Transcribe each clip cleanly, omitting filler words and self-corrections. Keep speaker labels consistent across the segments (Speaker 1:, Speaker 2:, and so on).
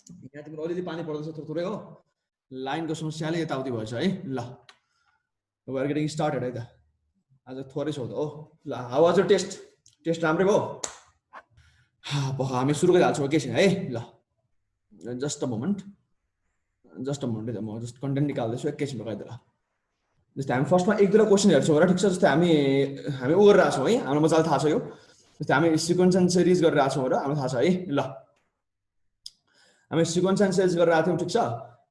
Speaker 1: यहाँ तिम्रो अलिअलि पानी पर्दैछ थोरै हो, लाइनको समस्याले यताउति भएछ है। ल वी आर गेटिङ स्टार्टेड है त, आज थोरै छ त हो। ल how was your test? Test राम्रै भयो? हामी सुरु गरिहाल्छौँ एकैछिन है। ल जस्ट अ मोमेन्ट है त, म जस्ट कन्टेन्ट निकाल्दैछु एकैछिन लगाइदिएर। जस्तै हामी फर्स्टमा एक दुईवटा क्वेसन हेर्छौँ र, ठिक छ? जस्तै हामी उ गरिरहेको छौँ है, हाम्रो मजाले थाहा छ यो। जस्तै हामी सिक्वेन्स एन्ड सिरिज गरिरहेको छौँ र, हामीलाई थाहा छ है। ल हामी सिक्वेन्स एन्ड सिरिज गरिरहेको थियौँ, ठिक छ?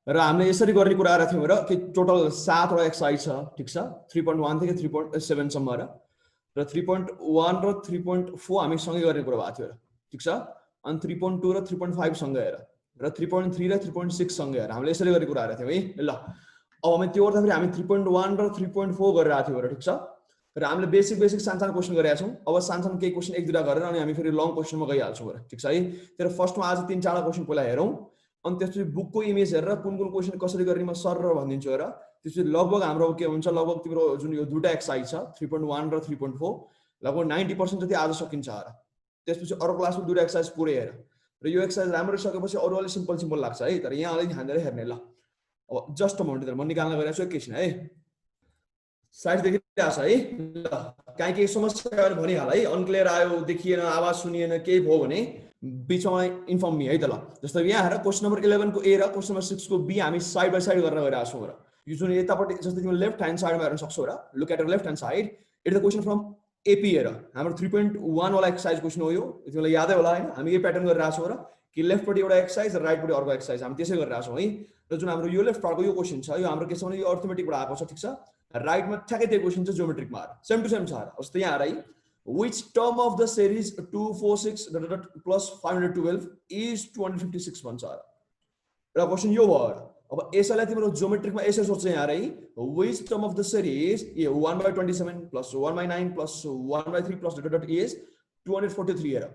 Speaker 1: र हामीले यसरी गर्ने कुरा गरेको थियौँ र कि टोटल 7वटा एक्सर्साइज छ, ठिक छ? 3.1 देखि 3.7 सम्म र 3.1 र 3.4 हामी सँगै गर्ने कुरा भएको थियो र, ठिक छ? अनि 3.2 र 3.5 सँगै हेर, र 3.3 र 3.6 सँगै हेर, हामीले यसरी गर्ने कुरा गरेको थियौँ है। ल अब हामी त्यो गर्दाखेरि हामी 3.1 र 3.4 गरिरहेको थियौँ र, ठिक छ? र हामीले बेसिक सानो क्वेसन गरेका छौँ। अब सानो केही क्वेसन एक दुईवटा गरेर अनि हामी फेरि लङ क्वेसनमा गइहाल्छौँ र, ठिक छ है? तर फर्स्टमा आज 3-4 क्वेसन पहिला हेरौँ, अनि त्यसपछि बुकको इमेज हेरेर कुन क्वेसन कसरी गर्ने म सर भनिदिन्छु हेर। त्यसपछि लगभग हाम्रो के हुन्छ, लगभग तिम्रो जुन यो दुईटा एक्सर्साइज छ 3.1 र 3.4 लगभग 90% जति आज सकिन्छ हेर। त्यसपछि अरू क्लासमा दुईटा एक्सर्साइज पुरै हेर, र यो एक्सर्साइज राम्ररी सकेपछि अरू अलिक सिम्पल लाग्छ है, तर यहाँ अलिक ध्यान दिएर हेर्ने। ल अब जस्ट मोमेन्ट म निकाल्न गइरहेको छु एकैछिन है। साइड देखिरहेको छ है? ल केही समस्या भनिहाल है, अनक्लियर आयो, देखिएन, आवाज सुनिएन, केही भयो भने बिचमा इन्फर्म मी है त। ल जस्तो यहाँ हेर, क्वेसन नम्बर 11 को ए र क्वेसन नम्बर 6 को बी हामी साइड बाई साइड गरेर गइरहेको छौँ र। यो जुन यतापट्टि जस्तै तिमीले लेफ्ट ह्यान्ड साइडमा हेर्न सक्छौ र, look at left hand side, it the question from AP हेर, हाम्रो 3.1 वाला एक्सर्साइज क्वेसन हो यो, तिमीलाई यादै होला हैन? हामी यो प्याटर्न गरिरहेको छौँ र, कि लेफ्टपट्टि एउटा एक्सर्साइज र राइटपट्टि अर्को एक्सर्साइज, हामी त्यसै गरिरहेको छौँ है। र जुन हाम्रो यो लेफ्ट पार्टको यो क्वेसन छ, यो हाम्रो के छ भने यो अर्थमेटिकबाट आएको छ, ठिक छ? राइटमा ठ्याक्कै त्यो क्वेसन छ जियोमेट्रिकमा, सेम टु सेम छ। जस्तै यहाँ है, which term of the series 246 plus 512 is 256 भन्छ र क्वेसन यो भयो। अब यसैलाई तिम्रो जियोमेट्रिकमा यसरी सोच्छ यहाँ है, which term of the series 1/27 plus 1/9 plus 1/3 plus is 243 हेर,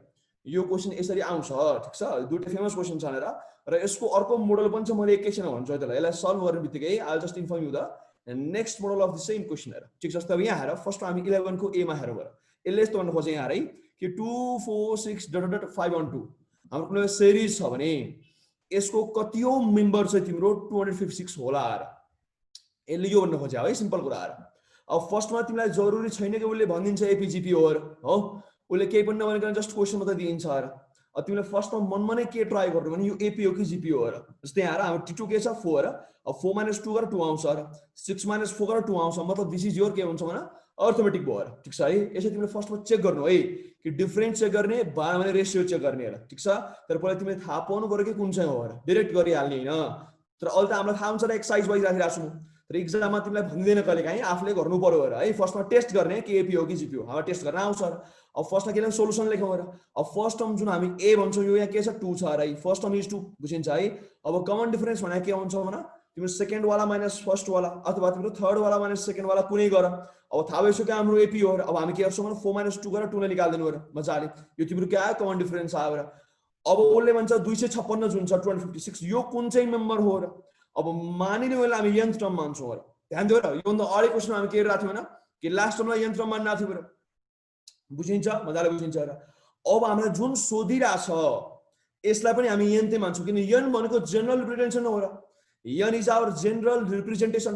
Speaker 1: यो क्वेसन यसरी आउँछ, ठिक छ? दुईटा फेमस क्वेसन छ हेर। र यसको अर्को मोडल पनि छ, मैले एकैछिन भन्छु है त्यसलाई। यसलाई सल्भ गर्ने बित्तिकै I just inform you the next model of the same question हेर, ठिक छ? जस्तै अब यहाँ हेर, फर्स्ट हामी 11 को ए मा हेरौँ हेर, यसले यस्तो भन्नु खोजे यहाँ है कि 246.512 हाम्रो कुनै सिरिज छ भने यसको कतिऔं मेम्बर चाहिँ तिम्रो 256 होला र, यसले यो भन्न खोजे है, सिम्पल कुरा हो। अब फर्स्टमा तिमीलाई जरुरी छैन कि उसले भनिदिन्छ एपीजीपी हो, उसले केही पनि नभनिकन जस्ट क्वेसन मात्रै दिन्छ र। अब तिमीले फर्स्टमा मनमा नै के ट्राई गर्नु भने यो एपी हो कि जीपी हो र। जस्तै यहाँ हाम्रो टी2 के छ 4 र, अब 4 - 2 गरेर 2 आउँछ र, 6 - 4 गरेर 2 आउँछ, मतलब दिस इज योर के हुन्छ भने अर्थमेटिक भयो र, ठिक छ है? यसै तिमीले फर्स्टमा चेक गर्नु है कि डिफरेन्स चेक गर्ने भने रेसियो चेक गर्ने र, ठिक छ? तर पहिला तिमीले थाहा पाउनु पर्यो कि कुन चाहिँ हो र, डाइरेक्ट गरिहाल्ने हैन। तर अहिले त हामीलाई थाहा हुन्छ र एक्सर्साइज वाइज राखिरहेको छु, तर एक्जाममा तिमीलाई भन्दिदैन कहिले काहीँ, आफूले गर्नु पर्यो है। फर्स्टमा टेस्ट गर्ने के एपी हो कि जीपी हो, हाम्रो टेस्ट गर्न आउँछ र। अब फर्स्टमा के लेख्नु, सोलुसन लेखौँ र। अब फर्स्ट टर्म जुन हामी ए भन्छौँ यो यहाँ के छ 2 छ र, फर्स्ट टर्म इज 2 बुझिन्छ है? अब कमन डिफरेन्स भने के हुन्छ भने तिम्रो सेकेन्ड वाला माइनस फर्स्ट वाला अथवा तिम्रो थर्ड वाला माइनस सेकेन्ड वाला कुनै गर। अब थाहा भइसक्यो हाम्रो एपी हो र, अब हामी के गर्छौँ भने 4 - 2 गरेर 2 ले निकाल्दिनु र मजाले, यो तिम्रो के आयो कमन डिफरेन्स आयो र। अब उसले भन्छ 256 जुन छ 256 यो कुन चाहिँ मेम्बर हो र। अब मानिलिउँ यसलाई हामी nth टर्म मान्छौँ र, ध्यान दियो र, यो भन्दा अगाडि क्वेसनमा हामी के गरिरहेको थियौँ होइन कि लास्ट टर्मलाई nth टर्म मानिरहेको थियौँ र, बुझिन्छ? मजाले बुझिन्छ र। अब हामीलाई जुन सोधिरहेछ यसलाई पनि हामी n मान्छौँ, किन n भनेको जेनरल रिप्रेजेन्टेसन हो र, n is our general representation,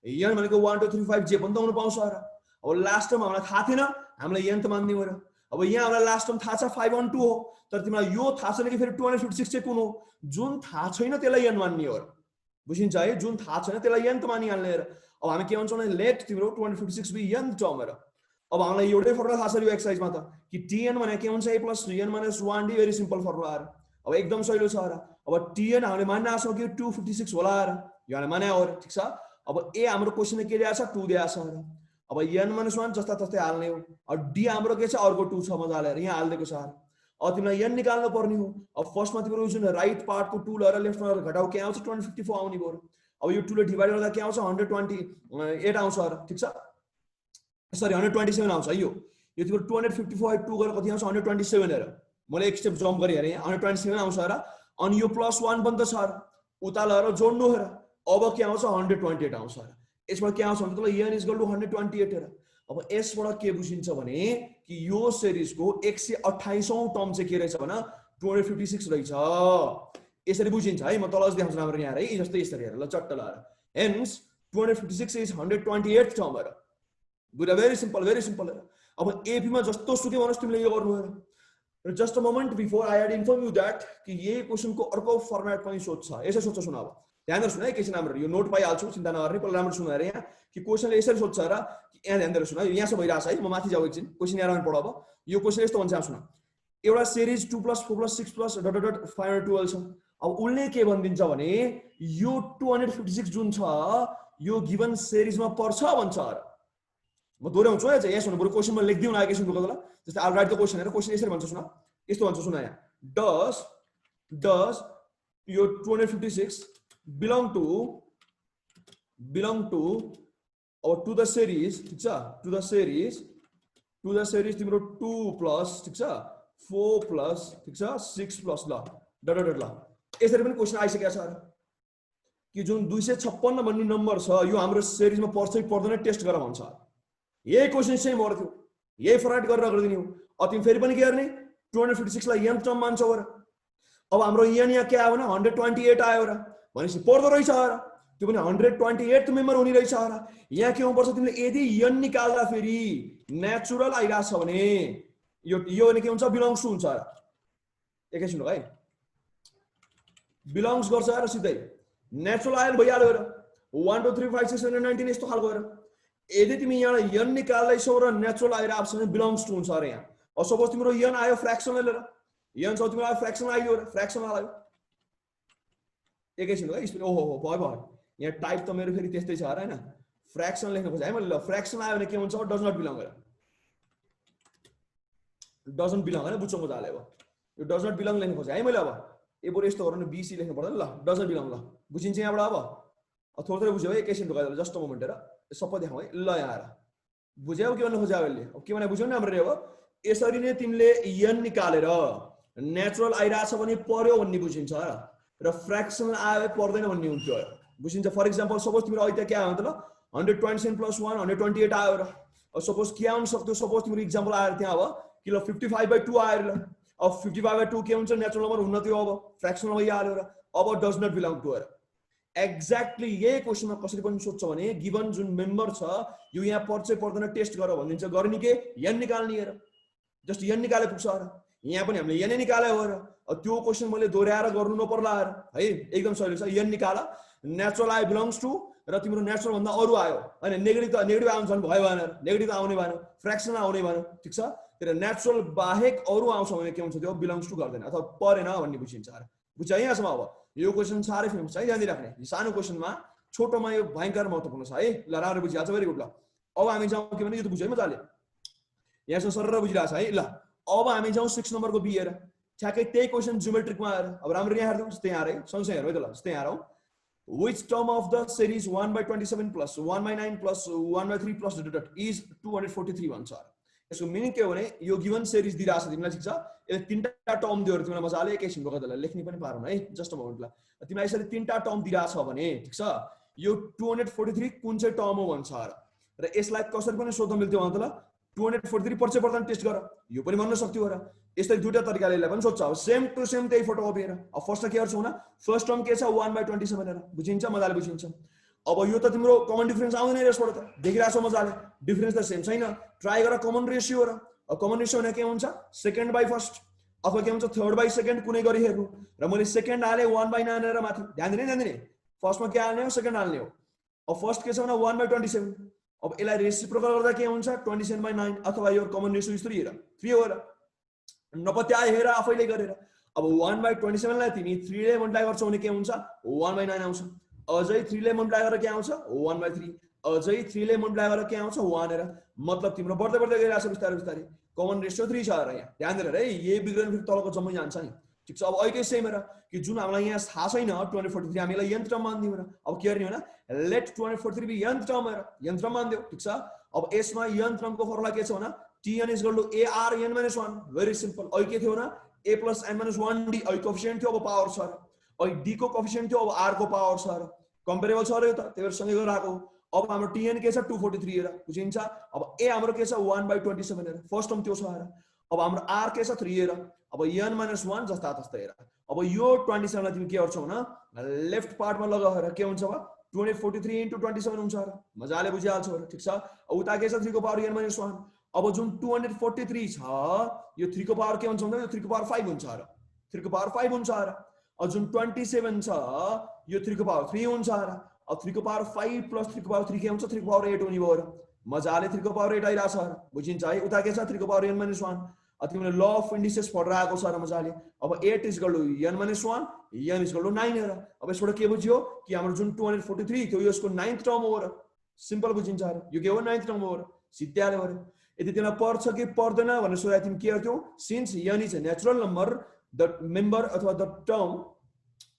Speaker 1: n भनेको 1 2 3 5 जे पनि त हुन पाउँछ र। अब लास्ट टर्म हामीलाई थाहा थिएन, हामीलाई n मान्दियौँ र। अब यहाँ हामीलाई लास्ट टर्म थाहा छ 512 हो, तर तिमीलाई यो थाहा छैन कि फेरि 256 चाहिँ कुन हो, जुन थाहा छैन त्यसलाई n मान्ने हो र, बुझिन्छ है? जुन थाहा छैन त्यसलाई n मानिहाल्ने र। अब हामी के भन्छौँ भने लेट तिम्रो 256 बी n टर्म र। अब हामीलाई एउटै फर्मुला थाहा छ यो एक्सर्साइजमा त कि tn भने के हुन्छ a + n - 1d, very simple formula र। अब एकदम सजिलो छ र। अब tn हामीले मान्न आछौँ कि 256 होला र, यो हामीले माने हो र, ठिक छ? अब a हाम्रो क्वेसनमा के दिएको छ 2 दिएको छ र। अब n - 1 जस्ता तस्तै हाल्ने हो। अब d हाम्रो के छ अर्को 2 छ मजाले यहाँ हाल्दिएको छ। अब तिमीलाई n निकाल्नु पर्ने हो। अब फर्स्टमा तिम्रो जुन राइट पार्टको 2 लिएर लेफ्टमा घटाउ के आउँछ 254 आउने भयो। अब यो 2 ले डिभाइड गर्दा के आउँछ 128 आउँछ र, ठिक छ? सरी 127 आउँछ है। यो तिम्रो 254 2 गरेर कति आउँछ 127 हेर, मैले एक स्टेप जम्प गरी हेरेँ यहाँ 127 आउँछ र। अनि यो +1 पनि त छ र, उता लगेर जोड्नु हेर, अब के आउँछ 128 आउँछ र। यसमा के आउँछ भने त्यसलाई n = 128 हेर। अब यसबाट के बुझिन्छ भने कि यो सिरिजको 128औं टर्म चाहिँ के रहेछ भने 256 रहेछ। यसरी बुझिन्छ है म तल देखाउँछु राम्रो यहाँ है जस्तै यसरी हेर ल चट्ट लाएर हेन्स 256 इज 128th टर्म हेर बुझ्दा भेरी सिम्पल अब एपी मा जस्तो सुकै भन्नुस् तिमीले यो गर्नु हेर just a moment before I had inform you that कि यही क्वेशनको अर्को फर्मेट पनि सोध्छ यसै सोध्छ सुन अब ध्यान सुन है एकैछिन राम्रो यो नोट पाइहाल्छु चिन्ता नगर्ने पहिला राम्रो सुन हेर यहाँ कि क्वेशनले यसरी सोध्छ र यहाँ ध्यान दिएर सुन है यहाँ सब भइरहेछ है म माथि जाऊ एकछिन क्वेशन यहाँ राउन्ड पढ अब यो क्वेशन यस्तो भन्छ सुन एउटा सिरिज 2 + 4 + 6 + ... 512 छ अब उले के भनिदिन्छ भने यो 256 जुन छ यो गिवन सिरिजमा पर्छ भन्छ म दोहोऱ्याउँछु है यहाँ सुन बरु क्वेशनमा लेख्दिउ न एकैछिन रुक ल जस्तै आई राइट द क्वेशन हेर क्वेशन यसरी भन्छ सुन यस्तो भन्छ सुन यहाँ डज यो 256 belong to or to the series ठीक छ to the series तिम्रो 2 plus ठीक छ 4 plus ठीक छ 6 plus ल डट ल यसरी पनि क्वेशन आइसकेको छ कि जुन 256 भन्ने नम्बर छ यो हाम्रो सिरिजमा पर्छ कि पर्दैन टेस्ट गर भन्छ यही क्वेशन सेम गर्थ्यो यही फर्मेट गरेर गरिदिने हो अब तिमी फेरि पनि के गर्ने 256 लाई n टर्म मान्छौ र अब हाम्रो n यहाँ के आयो भने 128 आयो र भनेपछि पर्दो रहेछ र त्यो पनि 128th मेम्बर हुने रहेछ र यहाँ के हुनुपर्छ तिमीले यदि n निकाल्दा फेरि नेचुरल आइराछ भने यो भने के हुन्छ बिलोंग्स टु हुन्छ र एकैछिन है बिलोंग्स गर्छ र सिधै नेचुरल आयल भइहाल्यो र 1 2 3 5 6 7 19 यस्तो खालको र यदि तिमी यहाँ n निकाल्दैछौ र नेचुरल आइराछ भने बिलोंग्स टु हुन्छ र यहाँ अब सपोज तिम्रो n आयो फ्र्याक्सनल र n छ तिम्रो आयो फ्र्याक्सन आइयो र फ्र्याक्सन आयो एकैछिन है स्पिड ओहो भयो यहाँ टाइप त मेरो फेरि त्यस्तै छ हैन फ्र्याक्सन लेख्न खोजे है मैले ल फ्र्याक्सन आयो भने के हुन्छ डज नट बिलोंग र डजन्ट बिलोंग हैन बुझ्छौ मजाले अब यो डज नट बिलोंग लेख्न खोजे है मैले अब ए बरु यस्तो गर्नु बीसी लेख्नु पर्दैन ल डजन्ट बिलोंग ल बुझिन्छ यहाँबाट अब थोरै बुझ्यौ है एकैछिन रुकाएर जस्ट अ मोमेन्ट हेर सबै देखाउ है ल यहाँ हेर बुझ्यौ के भन्नु खोज्यो अहिले अब के भने बुझ्यौ नि हाम्रो अब यसरी नै तिमीले n निकालेर नेचुरल आइराछ भने पर्यो भन्ने बुझिन्छ र फ्र्याक्सनल आयो पर्दैन भन्ने हुन्छ बुझिन्छ फर एक्जाम्पल सपोज तिम्रो अहिले के आयो त ल 127 + 1 128 आयो र अब सपोज के आउन सक्थ्यो सपोज तिम्रो एक्जाम्पल आएर त्यहाँ अब किलो 55/2 आयो र अब 55/2 के हुन्छ नेचुरल नम्बर हुन थियो अब फ्र्याक्सनल भइहाल्यो र अब डज नट बिलोंग टु र एक्ज्याक्टली यही क्वेशनमा कसरी पनि सोध्छ भने गिवन जुन मेम्बर छ यो यहाँ पर्छ पर्दैन टेस्ट गर भनिदिन्छ गर्ने के n निकाल्ने र जस्ट n निकाले पुग्छ र यहाँ पनि हामीले n निकाल्यो हो र त्यो क्वेशन मैले दोहोऱ्याएर गर्नु नपर्ला है एकदम सजिलो छ n निकाल नेचुरल आयो बिलोंग्स टु र तिम्रो नेचुरल भन्दा अरु आयो हैन नेगेटिभ आउँछ भने भयो भएन नेगेटिभ आउने भएन फ्र्याक्सन आउने भएन ठीक छ तर नेचुरल बाहेक अरु आउँछ भने के हुन्छ त्यो बिलोंग्स टु गर्दैन अथवा परेन भन्ने बुझिन्छ बुझ्छ यहाँसम्म अब यो क्वेशन साह्रै फेमस है ध्यान दिइराख्ने सानो क्वेशनमा छोटोमा यो भयंकर महत्त्वपूर्ण छ है ल राम्रो बुझिहाल्छ भेरी गुड ल अब हामी जाउँ के भने यो त बुझ्यो है मजाले यहाँसम्म सरर बुझिरहेछ है ल अब हामी जाउँ 6 नम्बरको बी हेर ठ्याक्कै त्यही क्वेशन जियोमेट्रिकमा आएर अब राम्रो यहाँ हेर्नु जस्तै यहाँ रे सँगसँगै हेरौ है त ल जस्तै यहाँ आऊ which term of the series 1/27 plus 1/9 plus 1/3 plus ... is 243 भन्छ यसको मिनिङ के हो भने यो गिवन सिरिज दिइराछ तिमीलाई ठीक छ यसले तीनटा टर्म दियो तिमीलाई मजाले एकैछिन बगदलाई लेख्ने पनि पारौँ है जस्ट अ मोमेन्ट ल तिमीलाई यसरी तीनटा टर्म दिइराछ भने ठीक छ यो 243 कुन चाहिँ टर्म हो भन्छ र यसलाई कसरी पनि सोध्न मिल्थ्यो भने त ल 243 पर्छ पर्दैन टेस्ट गर यो पनि भन्न सक्थ्यो र यस्तै दुईटा तरिकाले यसलाई पनि सोध्छ अब सेम टु सेम त्यही फोटोकपी हेर अब फर्स्ट के गर्छौ न फर्स्ट टर्म के छ 1/27 हेर बुझिन्छ मजाले बुझिन्छ अब यो त तिम्रो कमन डिफरेन्स आउँदैन यसबाट त देखिराछौ मजाले डिफरेन्स त सेम छैन ट्राई गर कमन रेशियो र अब कमन रेशियो भने के हुन्छ सेकेन्ड बाइ फर्स्ट अथवा के हुन्छ थर्ड बाइ सेकेन्ड कुनै गरी हेर्नु र मैले सेकेन्ड हाले 1/9 र माथि ध्यान दिने फर्स्टमा के हाल्ने हो सेकेन्ड हाल्ने हो अब फर्स्ट के छ भने 1/27 अब यसलाई रेसिप्रोकल गर्दा के हुन्छ 27/9 अथवा यो कमन रेशियो यस्तो हेर 3 हो र नपत्याए हेर आफैले गरेर अब 1/27 लाई तिमी 3 ले मल्टिप्लाई गर्छौ भने के हुन्छ 1/9 आउँछ अझै 3 ले मल्टिप्लाई गरेर के आउँछ 1/3 अझै 3 ले मल्टिप्लाई गरेर के आउँछ 1 हेर मतलब तिम्रो बढ्दै बढ्दै गइराछ बिस्तारै बिस्तारै कमन रेशियो 3 छ र यहाँ ध्यान दिएर है यही बिग्रन फेरि तलको जम्मै जान्छ नि ठीक छ अब अहिले सेम हेर कि जुन हामीलाई यहाँ थाहा छैन 243 हामीलाई n टर्म मान्दियौ र अब के गर्ने हो लेट 243 बी n टर्म हेर n टर्म मान्दियौ ठीक छ अब यसमा n टर्मको फर्मुला के छ भने tn is equal to ar n minus 1 very simple अहिले के थियो ना a plus n minus 1d अहिले कोएफिशिएन्ट थियो अब पावर छ अहिले d को कोएफिशिएन्ट थियो अब r को पावर छ कम्पेरेबल छ र यो त त्यही भएर सँगै गराएको अब हाम्रो tn के छ 243 हेर बुझिन्छ अब a हाम्रो के छ 1/27 हेर फर्स्ट टर्म त्यो छ हेर अब हाम्रो r के छ 3 हेर अब n minus 1 जस्ता तस्तै हेर अब यो 27 लाई तिमी के गर्छौ भने लेफ्ट पार्टमा लगाएर के हुन्छ अब 243 into 27 हुन्छ र मजाले बुझिहाल्छौ र ठीक छ अब उता के छ 3 को पावर n minus 1 अब जुन 243 छ यो 3 को पावर के हुन्छ भन्दा यो 3 को पावर 5 हुन्छ र 3 को पावर 5 हुन्छ र अब जुन 27 छ यो 3 को पावर 3 हुन्छ र अब 3 को पावर 5 plus 3 को पावर 3 के हुन्छ 3 को पावर 8 हुने भयो र मजाले 3 को पावर 8 आइरा छ र बुझिन्छ है उता के छ 3 को पावर n minus 1 तिमीले ल अफ इन्डिसेस पढेर आएको छ र मजाले अब 8 is equal to n minus 1 n is equal to 9 र अब यसबाट के बुझ्यो कि हाम्रो जुन 243 थियो यसको 9th टर्म हो र सिम्पल बुझिन्छ र यो के हो 9th टर्म हो र सिद्ध्याले हो र यदि तिमीलाई पर्छ कि पर्दैन भनेर सोधा तिमी के गर्थ्यौ since n is a natural number the member अथवा the term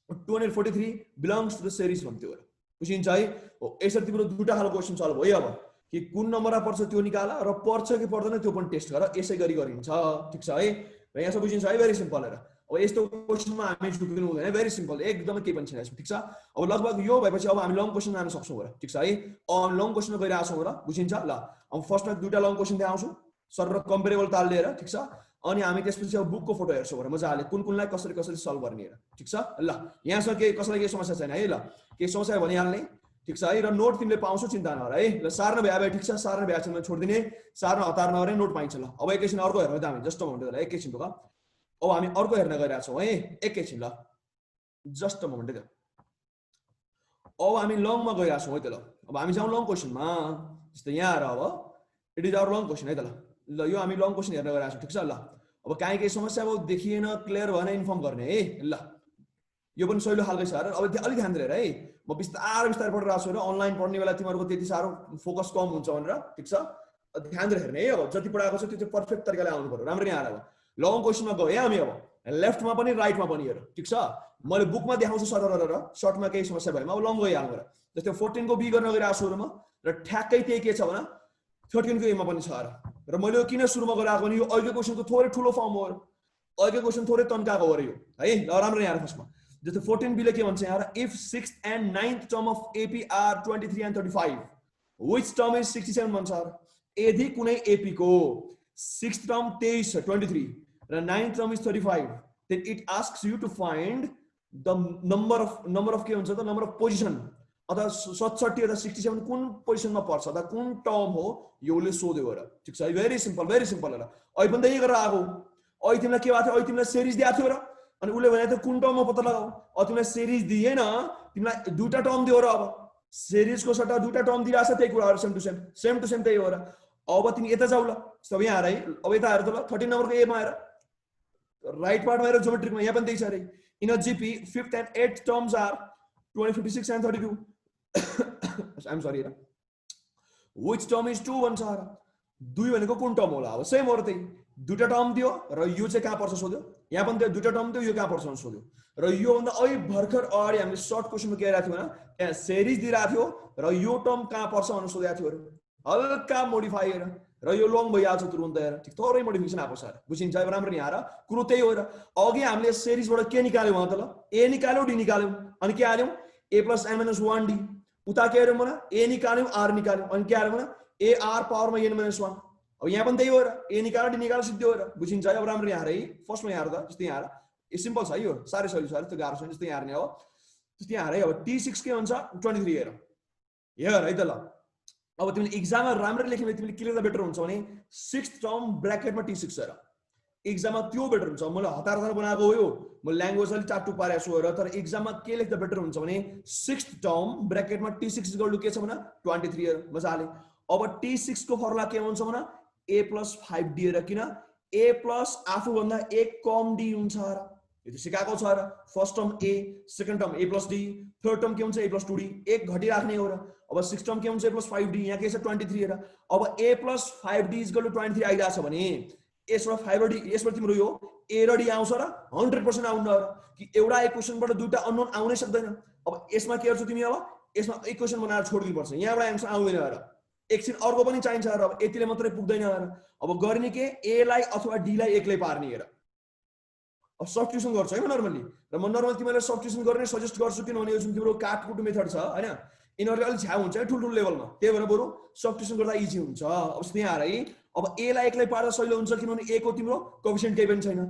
Speaker 1: 243 belongs to the series भन्थ्यो र बुझिन्छ है हो यसरी तिम्रो दुईटा खालको क्वेशन सल्भ भयो अब कि कुन नम्बरमा पर्छ त्यो निकाल र पर्छ कि पर्दैन त्यो पनि टेस्ट गर यसै गरी गरिन्छ ठीक छ है र यहाँ बुझिन्छ है भेरी सिम्पल र अब यस्तो क्वेशनमा हामी झुक्नु हुँदैन भेरी सिम्पल एकदमै केही पनि छैन यसमा ठीक छ अब लगभग यो भएपछि अब हामी लङ क्वेशन जान सक्छौं र ठीक छ है अब लङ क्वेशन गइरहेको छौं र बुझिन्छ ल अब फर्स्टमा दुईटा लङ क्वेशन देखाउँछु सर र कम्पेरेबल ताल लिएर ठीक छ अनि हामी त्यसपछि अब बुकको फोटो हेर्छौं र मजाले कुन कुनलाई कसरी कसरी सल्भ गर्ने र ठीक छ ल यहाँसँग के कसैलाई के समस्या छैन है ल के समस्या भनिहाल्ने ठीक छ है र नोट तिमीले पाउँछौ चिन्ता नगर है ल सार्न भ्याए ठीक छ सार्न भ्याए छैन छोड्दिने सार्न हतार नगरे नोट पाइन्छ ल अब एकैछिन अर्को हेर्नु त हामी जस्ट अ मोमेन्ट ल एकैछिन त अब हामी अर्को हेर्न गइरहेका छौं है एकैछिन ल जस्ट अ मोमेन्ट त अब हामी लङमा गइरहेका छौं है त ल अब हामी जाउँ लङ क्वेशनमा जस्तै यहाँ र अब it is our long question है त ल यो हामी लङ क्वेशन हेर्न गइरहेका छौं ठीक छ ल अब काहीँ केही समस्या अब देखिएन क्लियर भएन इन्फर्म गर्ने है ल यो पनि सहिलो खालकै छ र अब अलि ध्यान दिएर है म बिस्तारै पढिरहेको छु र अनलाइन पढ्ने बेला तिमीहरुको त्यति सारो फोकस कम हुन्छ भनेर ठीक छ ध्यान दिएर हेर्ने है अब जति पढाएको छ त्यो चाहिँ परफेक्ट तरिकाले आउनु पर्यो राम्ररी आएर अब लङ क्वेशनमा गए हामी अब लेफ्टमा पनि राइटमा पनि हेर ठीक छ मैले बुकमा देखाउँछु सरर र सर्टमा केही समस्या भएमा अब लङ गइहाल्नु र जस्तै 14 को बी गर्न गइरहेको छु म र ठ्याक्कै त्यही के छ भने 13 को ए मा पनि छ र मैले यो किन सुरुमा गराएको नि यो अघिको क्वेशनको थोरै ठुलो फर्म हो अघिको क्वेशन थोरै तन्काको हो र यो है ल राम्ररी आएर फर्स्टमा जस्तै 14 बी ले के भन्छ यहाँ if 6th and 9th term of AP are 23 and 35 which term is 67 भन्छ यदि कुनै AP को 6th term 23 छ 23 र 9th term is 35 then it asks you to find the number of के हुन्छ त number of position अथवा 67 अथवा 67 कुन पोजिसनमा पर्छ अथवा कुन टर्म हो योले सोध्यो र ठीक छ भेरी सिम्पल र अहिले पनि त्यही गरेर आको अहिले तिमीलाई के भएको थियो अहिले तिमीलाई सिरिज दिएको थियो र अनि उले भने त कुन टर्ममा पत्ता लगाऊ अब तिमीलाई सिरिज दिएन तिमीलाई दुईटा टर्म दियो र अब सिरिजको सट्टा दुईटा टर्म दिइराछ त्यही कुराहरु सेम टु सेम त्यही हो र अब तिमी यता जाऊ ल सब यहाँ आएर है अब यता हेर त ल 13 नम्बरको ए मा हेर राइट पार्टमा हेर ज्योमेट्रिकमा यहाँ पनि त्यही छ रे in a GP 5th and 8th terms are 2056 and 32 I'm sorry र which term is 2 भन्छ र दुई भनेको कुन टर्म होला अब सेम हो र त्यही दुईटा टर्म दियो र यो चाहिँ कहाँ पर्छ सोध्यो यहाँ पनि दुईटा टर्म दियो यो कहाँ पर्छ भनेर सोध्यो र यो भन्दा अहिले भर्खर अगाडि हामीले सर्ट क्वेशनमा के राख्थ्यौ भने त्यहाँ सिरिज दिइराथ्यो र यो टर्म कहाँ पर्छ भनेर सोधेको थियो हल्का मोडिफाई र यो लङ भइहाल्छ तुरुन्त हेर ठीक थोरै मोडिफिकेसन आएको छ बुझिन्छ अब राम्रो नि आएर कुरो त्यही हो र अघि हामीले सिरिजबाट के निकाल्यौ त ल ए निकाल्यौ डी निकाल्यौ अनि के हाल्यौ a plus n minus 1d उता के हेर्यौ भने a निकाल्यौ r निकाल्यौ अनि के हाल्यौ भने a r पावरमा n minus 1 अब यहाँ पनि त्यही हो र a निकाल्यो डी निकाल्यो सिद्धि हो र बुझिन्छ अब राम्रो यहाँ है फर्स्टमा यहाँ त जस्तै यहाँ यो सिम्पल छ यो सारै सजिलो छ त्यो गाह्रो छैन जस्तै यहाँ हेर्ने हो जस्तै यहाँ है अब t6 के हुन्छ 23 हेर है त ल अब तिमीले एक्जाममा राम्ररी लेख्यो भने तिमीले क्लियर बेटर हुन्छ भने 6th टर्म ब्र्याकेटमा t6 हेर एक्जाममा त्यो बेटर हुन्छ मैले हतार बनाएको हो यो म ल्याङ्ग्वेज अलि टाटु पारेको छु र तर एक्जाममा के लेख्दा बेटर हुन्छ भने 6th term ब्र्याकेटमा t6 equal to के छ भने 23 हेर मजाले अब t6 को फर्मुला के हुन्छ भने a + 5d हेर किन a प्लस आफू भन्दा एक कम d हुन्छ र यो त सिकाएको छ र first term a second term a + d third term के हुन्छ a + 2d एक घटी राख्ने हो र अब 6th टर्म के हुन्छ a + 5d यहाँ के छ 23 हेर अब a + 5d = 23 आइरा छ भने यसबाट 5d यसबाट तिम्रो यो a र d आउँछ र 100% आउन र कि एउटा इक्वेशनबाट दुईटा अननोन आउनै सक्दैन अब यसमा के गर्छौ तिमी अब यसमा इक्वेशन बनाएर छोड्दिनु पर्छ यहाँबाट आन्सर आउँदैन र एकछिन अर्को पनि चाहिन्छ र अब यतिले मात्रै पुग्दैन र अब गर्ने के a लाई अथवा d लाई एकले पार्ने हेर अब सब्स्टिट्युसन गर्छ है नर्मली र म नर्मली तिमीलाई सब्स्टिट्युसन गर्ने सजेस्ट गर्छु किनभने यो जुन तिम्रो काटकुट मेथड छ हैन यिनीहरुले अलि झ्याउ हुन्छ है ठुलठुलो लेभलमा त्यही भएर बरु सब्स्टिट्युसन गर्दा इजी हुन्छ अब यहाँ है अब a लाई एकलाई पार्दा सजिलो हुन्छ किनभने a को तिम्रो कोएफिसिएन्ट केही पनि छैन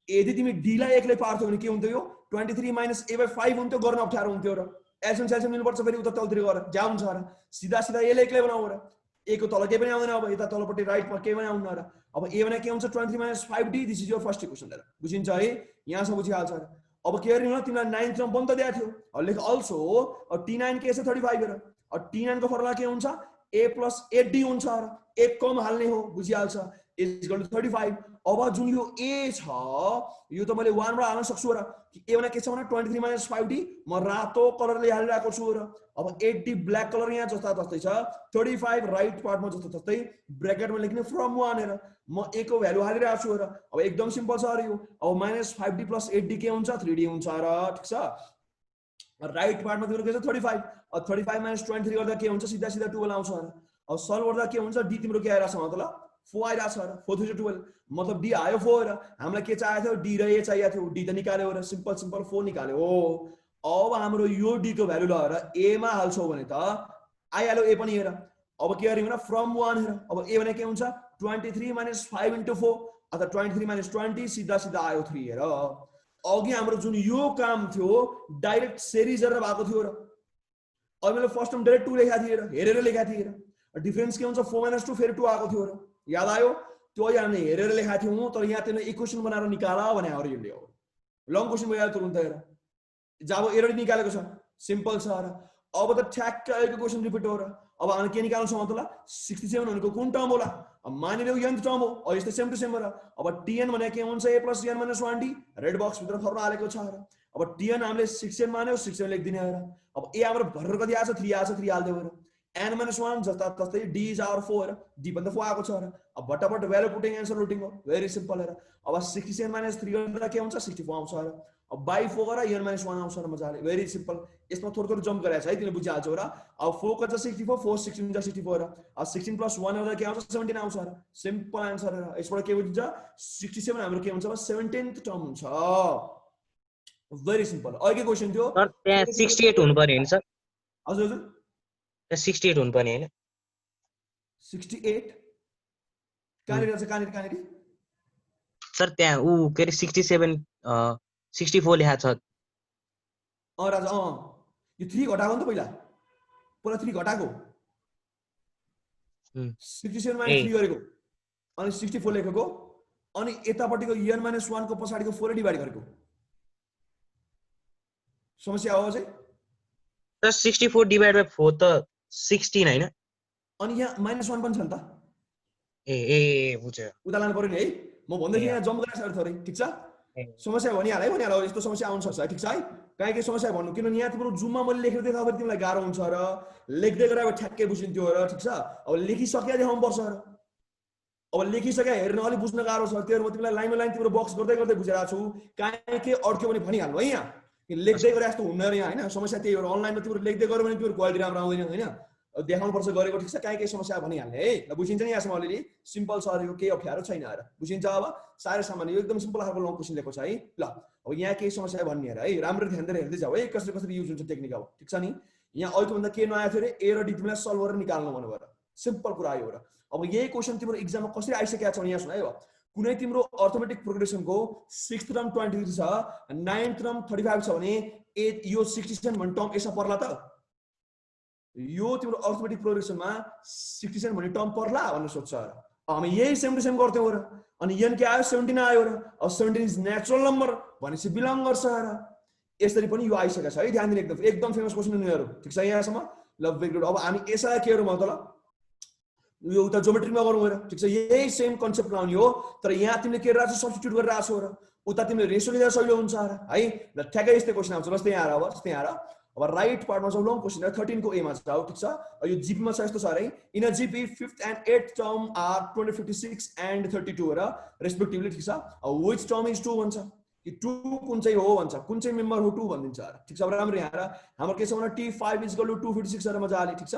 Speaker 1: यदि तिमी d लाई एकले पार्थ्यौ भने के हुन्थ्यो यो 23 माइनस a by 5 हुन्थ्यो, गर्न अप्ठ्यारो हुन्थ्यो र एल्सियम सेल्सियम लिनुपर्छ, फेरि उता तलतिर गएर ज्या हुन्छ र सिधा सिधा यसले एक्लै बनाऊ र a को तल केही पनि आउँदैन, अब यता तलपट्टि राइटमा केही पनि आउँदैन र अब a भने के हुन्छ 23 minus 5d, this is your first equation र बुझिन्छ है, यहाँसम्म बुझिहाल्छ र अब के गर्ने हो तिमीलाई 9th टर्म पनि त दिएको थियो, अब लेख अल्सो t9 के छ 35 र अब t9 को फर्मुला के हुन्छ a plus 8d हुन्छ र एक कम हाल्ने हो, बुझिहाल्छ, इज इक्वल टु 35। अब जुन यो a छ यो त मैले 1 बाट हाल्न सक्छु र a भने के छ भने 23 माइनस 5d, म रातो कलरले हालिरहेको छु र अब 8d ब्ल्याक कलर यहाँ जस्ता जस्तै छ, 35 राइट पार्टमा जस्तो जस्तै ब्र्याकेटमा लेख्ने फ्रम 1 हेर म a को भ्यालु हालिरहेको छु र अब एकदम सिम्पल छ र यो, अब माइनस 5d प्लस 8d के हुन्छ 3d हुन्छ र ठीक छ, राइट पार्टमा तिम्रो के छ 35, अब 35 माइनस 23 गर्दा के हुन्छ सिधा सिधा 12 आउँछ र अब सल्भ गर्दा के हुन्छ d तिम्रो के आइराछ मतलब 4 आइराछ र 4 3 12 मतलब d आयो 4 र हामीलाई के चाहिएको थियो d र a चाहिएको थियो, d त निकाल्यो र सिम्पल सिम्पल 4 निकाल्यो हो। अब हाम्रो यो d को भ्यालु लगाएर a मा हाल्छौ भने त आइहाल्यो a पनि हेर, अब के गर्ने भने फ्रम 1 हेर, अब a भने के हुन्छ 23 माइनस 5 इन्टु 4 अथवा 23 माइनस 20 सिधा सिधा आयो 3 हेर। अघि हाम्रो जुन यो काम थियो डाइरेक्ट सिरिज गरेर भएको थियो र अब मैले फर्स्ट टर्म डाइरेक्ट 2 लेखेको थिएँ र हेरेर लेखेको थिएँ र डिफरेन्स के हुन्छ 4 माइनस 2 फेरि 2 आएको थियो र याद आयो, त्यो अहिले हामीले हेरेर लेखेको थियौँ, तर यहाँ त्यसले इक्वेसन बनाएर निकाला भने हो यसले, हो लङ क्वेसन भइहाल्यो तुरुन्त हेर, जब एरर निकालेको छ सिम्पल छ र अब त ठ्याक्क आएको क्वेसन रिपिट हो र अब हामी के निकाल्नु छ मतलब 67 भनेको कुन टर्म होला, अब मानिलियो nth टर्म हो, अब यस्तै सेम टु सेम र अब tn भने के हुन्छ a plus n minus 1d, red box भित्र फर्मुला हालेको छ र अब tn हामीले 6n मान्यो 6n लेखिदिने र अब a हाम्रो भर्खर कति आछ 3 आछ 3 हाल्दियो र n minus 1 जस्ता तस्तै d is our 4 d पनि त 4 आएको छ र अब भटाभट भ्यालु पुटिङ एन्सर रुटिङ हो, भेरी सिम्पल र अब 67 minus 3 गर्दा के हुन्छ 64 आउँछ र अब बाइ 4 गरेर n minus 1 आउँछ र मजाले, भेरी सिम्पल। यसमा थोरै थोरै जम्प गरेछ है तिमीले बुझिहाल्छौ र अब 4 कति छ 64, 4 16 जा 64 र अब 16 प्लस 1 गर्दा के आउँछ 17 आउँछ र सिम्पल आन्सर र यसबाट के बुझिन्छ 67 हाम्रो के हुन्छ 17th टर्म हुन्छ, भेरी सिम्पल। अहिले क्वेशन थियो
Speaker 2: सर त्यहाँ 68 हुनु पर्ने हैन सर,
Speaker 1: हजुर हजुर
Speaker 2: त्यहाँ 68 हुनु पर्ने हैन
Speaker 1: 68 कहाँनिर छ कहाँनिर
Speaker 2: सर, त्यहाँ उ के रे 67 64 लेखा छ
Speaker 1: राजा यो 3 घटाको नि त पहिला 3 घटाको 67 माइनस 3 गरेको अनि 64 लेखेको अनि यतापट्टिको n minus 1 को पछाडिको 4 डिभाइड गरेको, समस्या हो चाहिँ
Speaker 2: सर 64 डिभाइड बाइ 4 त 16 हैन,
Speaker 1: अनि यहाँ -1 पनि छ नि त,
Speaker 2: ए बुझ्यो
Speaker 1: उता लानु पर्यो नि है, म भन्दै थिएँ यहाँ जम्प गरेर थोरै ठीक छ, समस्या भनिहाल यस्तो समस्या आउन सक्छ है ठीक छ है, काहे के समस्या भन्नु किनभने यहाँ तिम्रो जुममा मैले लेखेर देखाउँदा तिमीलाई गाह्रो हुन्छ र लेख्दै गरेर अब ठ्याक्कै बुझिन्थ्यो र ठीक छ, अब लेखिसक्या देखाउनु पर्छ र अब लेखिसक्या हेर्न अलि बुझ्न गाह्रो छ, त्यो म तिमीलाई लाइनमा लाइन तिम्रो बक्स गर्दै गर्दै बुझिरहेको छु, काहे के अड्क्यो भने भनिहाल्नु है, यहाँ लेख्दै गरे जस्तो हुन्न र यहाँ हैन, समस्या त्यही हो, अनलाइनमा तिम्रो लेख्दै गऱ्यो भने तिम्रो क्वालिटी राम्रो आउँदैन हैन, देखाउनु पर्छ गरेको ठीक छ, काहे के समस्या भनिहाल्ने है ल, बुझिन्छ नि यहाँसम्म अलिअलि सिम्पल छ यो केही अप्ठ्यारो छैन र बुझिन्छ, अब साह्रै सामान्य यो एकदम सिम्पल खालको लङ क्वेसन लेखेको छ है ल। अब यहाँ केही समस्या भन्ने हेर है, राम्ररी ध्यान दिएर हेर्दै जाऊ है कसरी कसरी युज हुन्छ टेक्निक, अब ठीक छ नि, यहाँ अहिलेको भन्दा के नआएको थियो रे a र d तिमीलाई सल्भ गरेर निकाल्नु भन्नु भएर सिम्पल कुरा आयो र अब यही क्वेसन तिम्रो एक्जाममा कसरी आइसकेको छ यहाँ सुन है, कुनै तिम्रो अर्थमेटिक प्रोग्रेसनको 6th टर्म 23 छ 9th टर्म 35 छ भने यो 67 भन्ने टर्म यसमा पर्ला त, यो तिम्रो अर्थमेटिक प्रोग्रेसनमा 67 भन्ने टर्म पर्ला भनेर सोध्छ र हामी यही सेम टु सेम गर्थ्यौँ र अनि n के आयो 17 आयो र अब 17 इज नेचुरल नम्बर भनेपछि बिलोङ गर्छ र यसरी पनि यो आइसकेको छ है, ध्यान दिनु एकदम फेमस क्वेसन यिनीहरू ठीक छ यहाँसम्म ल, भेरी गुड। अब हामी यसलाई के गरौँ मतलब यो उता ज्योमेट्रीमा गरौँ हेर ठीक छ, यही सेम कन्सेप्ट लाउने हो तर यहाँ तिमीले के राख्छौ सब्स्टिट्युट गरेर राख्छौ र उता तिमीले रेसियो लिँदा सजिलो हुन्छ र है ल, ठ्याक्कै यस्तै क्वेसन आउँछ जस्तै यहाँ अब जस्तै यहाँ अब राइट पार्टमा जाउँ लङ क्वेसन 13 को a मा जाऊ ठीक छ, यो जीपीमा छ यस्तो छ है, in a GP 5th and 8th term are 2056 and 32 र रेस्पेक्टिभली ठीक छ, व्हिच टर्म इज 2 भन्छ कि 2 कुन चाहिँ हो भन्छ, कुन चाहिँ मेम्बर हो 2 भनिदिन्छ ठीक छ। अब राम्ररी यहाँ हाम्रो के छ भने t5 इज इक्वल टु 256 र मजाले ठीक छ,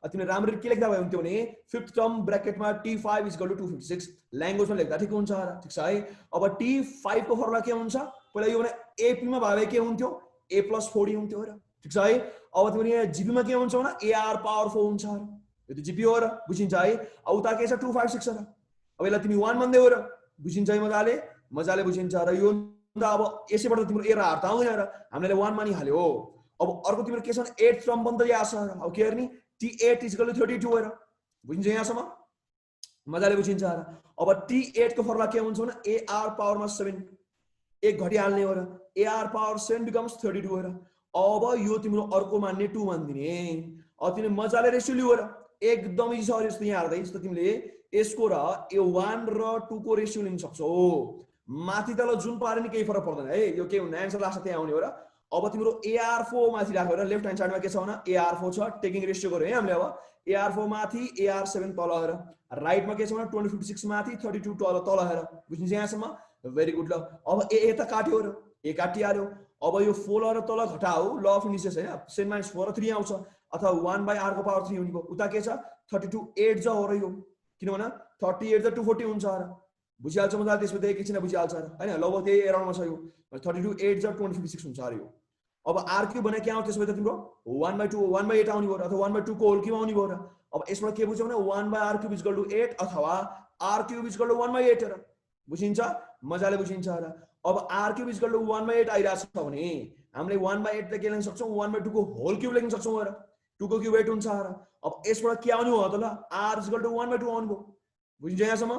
Speaker 1: तिमीले राम्ररी के लेख्दा भयो हुन्थ्यो भने 5th टर्म ब्र्याकेटमा t5 इज इक्वल टु 256 ल्याङ्ग्वेजमा लेख्दा ठिक हुन्छ ठीक छ है। अब t5 को फर्मुला के हुन्छ पहिला यो भने ap मा भए के हुन्थ्यो a plus 4d हुन्थ्यो र ठीक छ है, अब तिमीले यहाँ जीपी मा के हुन्छ भने ar पावर 4 हुन्छ र यो त जीपी हो र बुझिन्छ है, अब उता के छ 256 र अब यसलाई तिमी 1 भन्दै हो र बुझिन्छ है मजाले, मजाले बुझिन्छ र यो त अब यसैबाट तिम्रो ए र आर त आउँदैन र हामीले 1 मानिहाल्यो अब अर्को तिम्रो के छ भने 8 टर्म पनि त यहाँ छ अब के गर्ने t8 = 32 हेर बुझिन्छ यहाँसम्म मजाले बुझिन्छ र अब t8 को फर्मुला के हुन्छ भने ar पावरमा 7 एक घटिहाल्ने हो र ar पावर 7 becomes 32 हेर अब यो तिम्रो अर्को मान्ने 2 मान्दिने अब तिमीले मजाले रेसियो लियो र एकदम इजी छ यस्तो यहाँ हेर्दै जस्तो तिमीले यसको र यो 1 र 2 को रेसियो लिन सक्छौ माथि तल जुन पारे नि केही फरक पर्दैन है यो के हुने आन्सर लास्ट त्यहाँ आउने हो र अब तिम्रो AR4 माथि राख्यो र लेफ्ट ह्यान्ड साइडमा के छ भने AR4 छ टेकिङ रेशियो गर्यो है हामीले अब AR4 माथि AR7 तल हेर राइटमा के छ भने 2056 माथि 32 तल हेर बुझ्नुहुन्छ यहाँसम्म भेरी गुड ल अब ए त काट्यो र ए काटिहाल्यो अब यो 4 र तल घटाऊ ल अफ इन्डिसेस हैन 7 - 4 र 3 आउँछ अथवा 1 by r को पावर 3 हुने भयो उता के छ 32 8 ज हो र यो किनभने 38 ज 240 हुन्छ र बुझिहाल्छ मजाले त्यसपछि एकैछिन बुझिहाल्छ र हैन लगभग त्यही एराउन्डमा छ यो 32 8 ज 256 हुन्छ र यो अब r क्यूब भने के आउँछ त्यसपछि त तिम्रो 1/2 1/8 आउने भयो अथवा 1/2 को होल क्यूब आउने भयो र अब यसबाट के बुझ्यौ भने 1/r क्यूब = 8 अथवा r क्यूब = 1/8 र बुझिन्छ मजाले बुझिन्छ र अब r क्यूब = 1/8 आइराछ भने हामीले 1/8 लाई के लेख्न सक्छौं 1/2 को होल क्यूब लेख्न सक्छौं र 2 को क्यूब 8 हुन्छ र अब यसबाट के आउने हो त ल r = 1/2 आउने भयो बुझिन्छ यहाँसम्म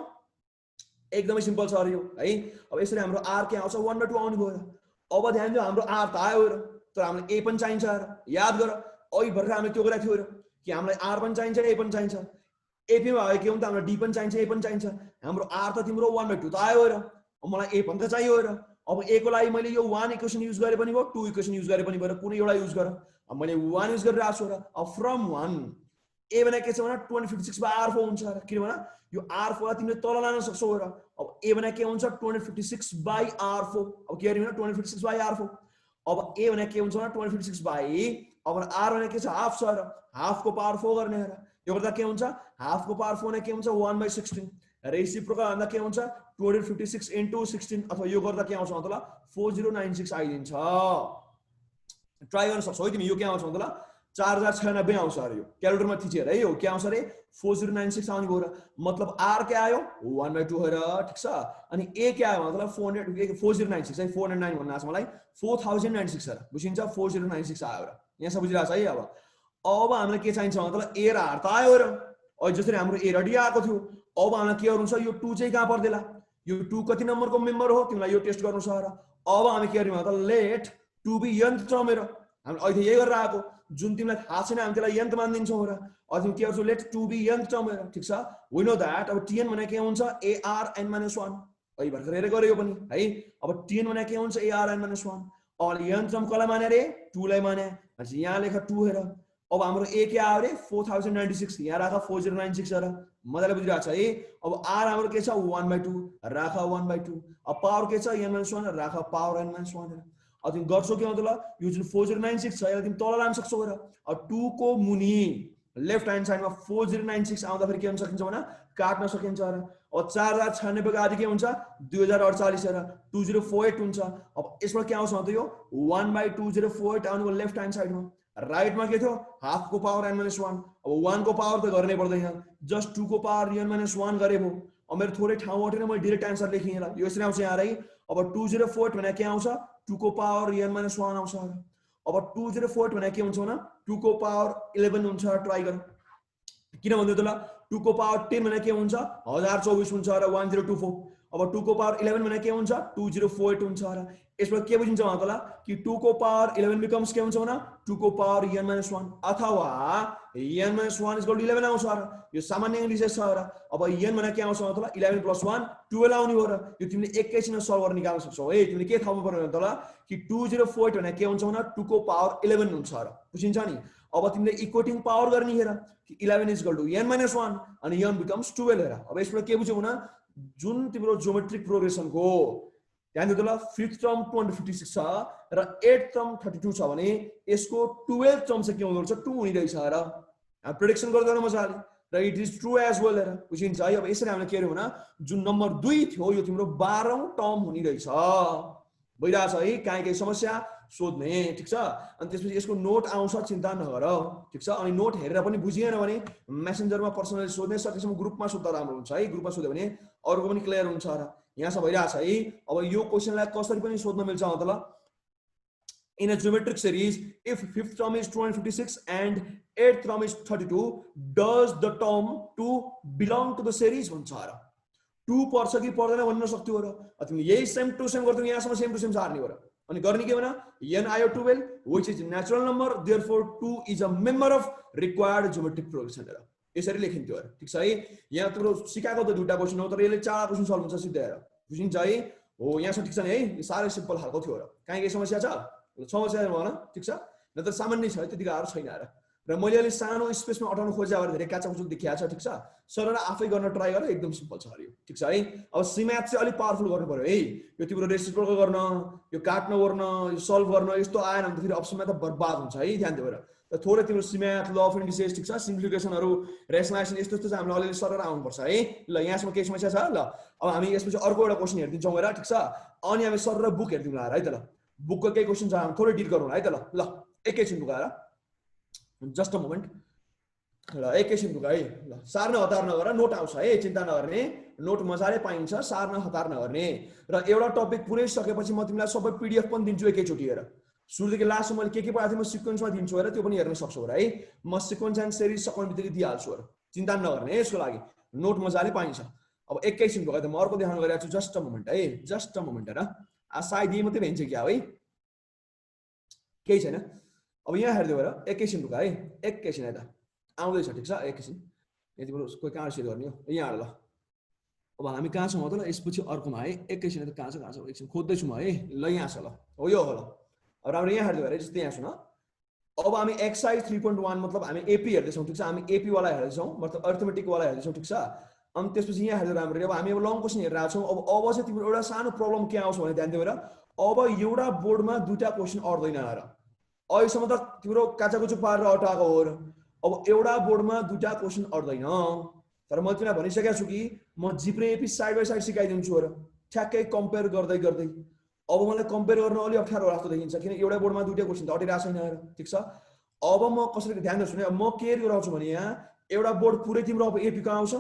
Speaker 1: एकदमै सिम्पल छ यो है अब यसरी हाम्रो r के आउँछ 1/2 आउने भयो अब ध्यान दियो हाम्रो r त आयो र तर हामीलाई a पनि चाहिन्छ र याद गर अघि भर्खर हामीले त्यो गरेको थियो र कि हामीलाई r पनि चाहिन्छ a पनि चाहिन्छ a पनि भयो के हुन्छ हामीलाई d पनि चाहिन्छ a पनि चाहिन्छ हाम्रो r त तिम्रो 1/2 त आयो र मलाई a पनि त चाहियो र अब a को लागि मैले यो 1 इक्वेसन युज गरे पनि भयो 2 इक्वेसन युज गरे पनि भयो कुनै एउटा युज गर अब मैले 1 युज गरिरहेको छु र अब फ्रम 1 a भने के छ भने 2056/r4 हुन्छ र किनभने यो r4 लाई तिमीले तल लान सक्छौ र अब a भने के हुन्छ 2056/r4 अब के गर्ने भने 2056/r4 अब a भने के हुन्छ भने 2056/ अब r भने के छ हाफ छ र हाफ को पावर 4 गर्ने र यो गर्दा के हुन्छ हाफ को पावर 4 भने के हुन्छ 1/16 रेसिप्रोकल भन्दा के हुन्छ 256 * 16 अथवा यो गर्दा के आउँछ मतलब 4096 आइदिन्छ ट्राई गर्न सक्छौ है तिमी यो के आउँछ मतलब 4096 आउँछ अरे यो क्याल्कुलेटरमा थिचेर है यो के आउँछ रे 4096 आउने भयो र मतलब r के आयो 1/2 हो र ठीक छ अनि a के आयो मतलब 4096 है 409 भन्न आछ मलाई 4096 र बुझिन्छ 4096 आयो र यहाँ सब बुझिरहेछ है अब हामीलाई के चाहिन्छ मतलब a र r त आयो र अहिले जसरी हाम्रो a र d आएको थियो अब हामीलाई के गर्नु छ यो 2 चाहिँ कहाँ पर्देला यो 2 कति नम्बरको मेम्बर हो तिमीलाई यो टेस्ट गर्नु छ र अब हामी के गर्ने मतलब लेट 2 बी nth टर्म हेर हामी अहिले यही गरेर आएको जुन तिमीलाई थाहा छैन हामी त्यसलाई nth मानिदिन्छौँ र अब तिमी के गर्छौ लेट 2 बी nth टर्म हेर ठीक छ वी नो दैट अब tn भने के हुन्छ ar n - 1 अहिले भर्खर हेरे गरे यो पनि है अब tn भने के हुन्छ ar n - 1 और nth टर्म कसलाई माने रे 2 लाई माने अनि यहाँ लेख 2 हेर अब हाम्रो a के आयो रे 4096 यहाँ राख 4096 र मजाले बुझिरहेछ है अब r हाम्रो के छ 1/2 राख 1/2 अब पावर के छ n - 1 राख पावर n - 1 अब तिमी गर्छौ के मतलब यो जुन 4096 छ यसलाई तिमी तल लान सक्छौ र अब 2 को मुनि लेफ्ट ह्यान्ड साइडमा 4096 आउँदा फेरि के हुन सकिन्छ भने काट्न सकिन्छ र अब 4096 को आदि के हुन्छ 2048 र 2048 हुन्छ अब यसबाट के आउँछ त यो 1/2048 आउनु लेफ्ट ह्यान्ड साइडमा राइट में के थियो हाफ को पावर n - 1 अब 1 को पावर त गर्नै पर्दैन जस्ट 2 को पावर n - 1 गरे भो अब मेरो थोरै ठाउँ हटेन मैले डाइरेक्ट आन्सर लेखेँ ल यो यसरी आउँछ यहाँ है अब 204 भने के आउँछ 2 को पावर n - 1 आउँछ अब 204 भने के हुन्छ भने 2 को पावर 11 हुन्छ ट्राई गर किन भन्दै त ल 2 को पावर 10 भने के हुन्छ 1024 हुन्छ र 1024 अब 2 को पावर 11 भने के हुन्छ 2048 हुन्छ र यसबाट के बुझिन्छ भने त ल कि 2 को पावर 11 बिकम्स के हुन्छ भने 2 को पावर n - 1 अथवा n - 1 11 आउँछ र यो सामान्य इङ्ग्लिश छ र अब n भने के आउँछ भने त ल 11 + 1 12 आउने हो र यो तिमीले एकैछिनमा सल्भ गर्न निकाल्न सक्छौ है तिमीले के थाहा पर्यो भने त ल कि 204 भने के हुन्छ भने 2 को पावर 11 हुन्छ र बुझिन्छ नि अब तिमीले इक्वेटिङ पावर गर्ने हेर कि 11 = n - 1 अनि n बिकम्स 12 हेर अब यसबाट के बुझ्यौ भने जुन तिम्रो ज्योमेट्रिक प्रोग्रेसन को ध्यान दिनु ल 5th टर्म 256 छ र 8th टर्म 32 छ भने यसको 12th टर्म चाहिँ के हुँदो रहेछ 2 हुने रहेछ र प्रेडिक्सन गर्दैन मजाले र it is true as well हेर बुझिन्छ है अब यसरी हामीले के गर्यौं भने जुन नम्बर 2 थियो यो तिम्रो 12औं टर्म हुने रहेछ भइराछ है काहीँ समस्या सोध्ने ठीक छ अनि त्यसपछि यसको नोट आउँछ चिन्ता नगर ठीक छ अनि नोट हेरेर पनि बुझिएन भने मेसेन्जरमा पर्सनली सोध्ने सकेसम्म ग्रुपमा सोध्दा राम्रो हुन्छ है ग्रुपमा सोध्यो भने अरूको पनि क्लियर हुन्छ र यहाँसम्म भइरहेछ है। अब यो क्वेसनलाई कसरी पनि सोध्न मिल्छ त ल। In a geometric series, if fifth term is 256 and eighth term is 32, does the term 2 belong to the series भन्छ र। 2 पर्छ कि पर्दैन भन्न सक्थ्यो र। तिमीले यही सेम टु सेम गर्छौ, यहाँसम्म सेम टु सेम सार्ने हो र। अनि गर्ने के भन, n आयो 12 which is natural number, therefore 2 is a member of required geometric progression र। यसरी लेखिन्थ्यो र। ठीक छ है। यहाँ तिम्रो सिकाएको त दुईटा क्वेशन हो, तर यसले चारवटा क्वेशन सल्भ हुन्छ सिधै र। बुझिन्छ है। हो यहाँसम्म ठीक छ नि है। सारै सिम्पल खालको थियो र। कहीँ केही समस्या छ? समस्या भएन, ठीक छ। नत्र सामान्य छ, त्यति गाह्रो छैन र मैले अलि सानो स्पेसमा अटाउन खोजे भएर धेरै काचाकुचुक देखिया छ, ठीक छ। सरर आफै गर्न ट्राई गर, एकदम सिम्पल छ यो, ठीक छ है। अब सी म्याथ चाहिँ अलि पावरफुल गर्नु पर्यो है। यो तिम्रो रेसिप्रोकल गर्न, यो काट्न गर्न, यो सल्भ गर्न यस्तो आएन भने त फेरि अप्सनमा त बर्बाद हुन्छ है, ध्यान दिएर। र थोरै तिम्रो C math, law of indices, ठीक छ, सिम्प्लिफिकेसनहरु, रेसनलाइजेसन यस्तो यस्तो चाहिँ हामीले अलिअलि सरर आउनुपर्छ है। ल यहाँसम्म केही समस्या छ? ल अब हामी यसपछि अर्को एउटा क्वेशन हेर्दिन्छौँ हेर, ठीक छ। अनि हामी सरर बुक हेर्दिउँ है त ल। बुकको केही क्वेशन छ, हामी थोरै डिल गरौँ है त ल। ल एकैछिन बुक आएर, जस्ट अ मोमेन्ट। ल एकैछिन बुक है। ल सार्न हतार नगर, नोट आउँछ है, चिन्ता नगर्ने। नोट मजाले पाइन्छ, सार्न हतार नगर्ने। र एउटा टपिक पुरै सकेपछि म तिमीलाई सबै पीडीएफ पनि दिन्छु एकैचोटी हेर। सुरुदेखि लास्टसम्म मैले के पढाएको थिएँ म सिक्वेन्समा दिन्छु हेर, त्यो पनि हेर्न सक्छौ है। म सिक्वेन्स एन्ड सिरिज सकाउने बित्तिकै दिइहाल्छु हेर, चिन्ता नगर्ने यसको लागि। नोट मजाले पाइन्छ। अब एकैछिन बुक है त, म अर्को देखाउन गइरहेको छु, जस्ट अ मोमेन्ट है, जस्ट अ मोमेन्ट हेर। सायद यही मात्रै भइन्छ क्या है, केही छैन। अब यहाँ हेर्दै हेर, एकैछिन बुक है, एकैछिन है त आउँदैछ, ठीक छ। एकैछिन यति बेला कोही कहाँ सेयर गर्ने हो, यहाँ ल। अब हामी कहाँ छौँ त ल, यसपछि अर्कोमा है। एकैछिन त कहाँ छ एकछिन खोज्दैछु म है। ल यहाँ छ, ल हो यो हो। ल अब राम्रो यहाँ हेर्दै हेर, जस्तै यहाँ सुन। अब हामी एक्सरसाइज 3.1 मतलब हामी एपी हेर्दैछौँ, ठीक छ। हामी एपी वाला हेर्दैछौँ, मतलब अर्थमेटिक वाला हेर्दैछौँ, ठीक छ। अनि त्यसपछि यहाँ हेर्दै राम्रो। अब हामी अब लङ क्वेसन हेरिरहेको छौँ। अब चाहिँ तिम्रो एउटा सानो प्रब्लम के आउँछ भने ध्यान दिएर, अब एउटा बोर्डमा दुईटा क्वेसन अट्दैन हेर। अहिलेसम्म त तिम्रो काचाकुचुक पारेर अटाएको हो। अब एउटा बोर्डमा दुईटा क्वेसन अट्दैन, तर मैले तिमीलाई भनिसकेको छु कि म जिप र एपी साइड बाई साइड सिकाइदिन्छु हेर, ठ्याक्कै कम्पेयर गर्दै गर्दै। अब मलाई कम्पेयर गर्न अलि अप्ठ्यारो जस्तो देखिन्छ, किन एउटा बोर्डमा दुईटा क्वेसन त अटिरहेको छैन हेर, ठीक छ। अब म कसरी ध्यान दिन्छु भने, म के गराउँछु भने यहाँ एउटा बोर्ड पुरै तिम्रो अब एपीको आउँछ,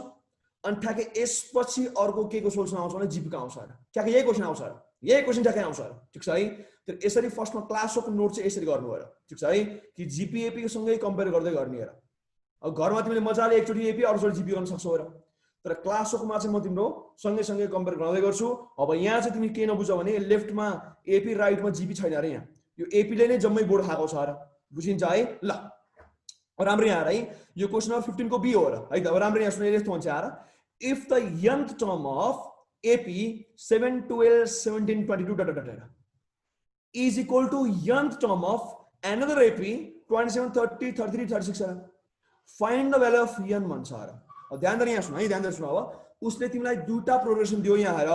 Speaker 1: अनि ठ्याक्कै यसपछि अर्को के को सोल्युसन आउँछ भने जिपीको आउँछ हेर, ठ्याक्कै यही क्वेसन आउँछ हेर, यही क्वेसन ठ्याक्कै आउँछ हेर, ठीक छ है। तर यसरी फर्स्टमा क्लासको नोट चाहिँ यसरी गर्नु हेर, ठीक छ है, कि जिपी एपी सँगै कम्पेयर गर्दै गर्ने हेर। अब घरमा तिमीले मजाले एकचोटि एपी अर्कोचोटि जिपी गर्न सक्छौ हेर, तर क्लासकोमा चाहिँ म तिम्रो सँगै सँगै कम्पेयर गर्दै गर्छु। अब यहाँ चाहिँ तिमी के नबुझ भने लेफ्टमा एपी राइटमा जिपी छैन अरे, यहाँ यो एपीले नै जम्मै बोर्ड खाएको छ हेर, बुझिन्छ है। ल राम्रो यहाँ है, यो क्वेसन नम्बर 15 को बी हो र है त। अब राम्रो यहाँ सुने यस्तो हुन्छ यार, if the nth term of AP 7, 12, 17, 22 dot dot dot is equal to nth term of another AP 27, 30, 33, 36 है, find the value of n भन्छ हेर। अब ध्यान दिएर यहाँ सुन है, ध्यान दिएर सुन। अब उसले तिमीलाई दुईटा प्रोग्रेसन दियो यहाँ हेर,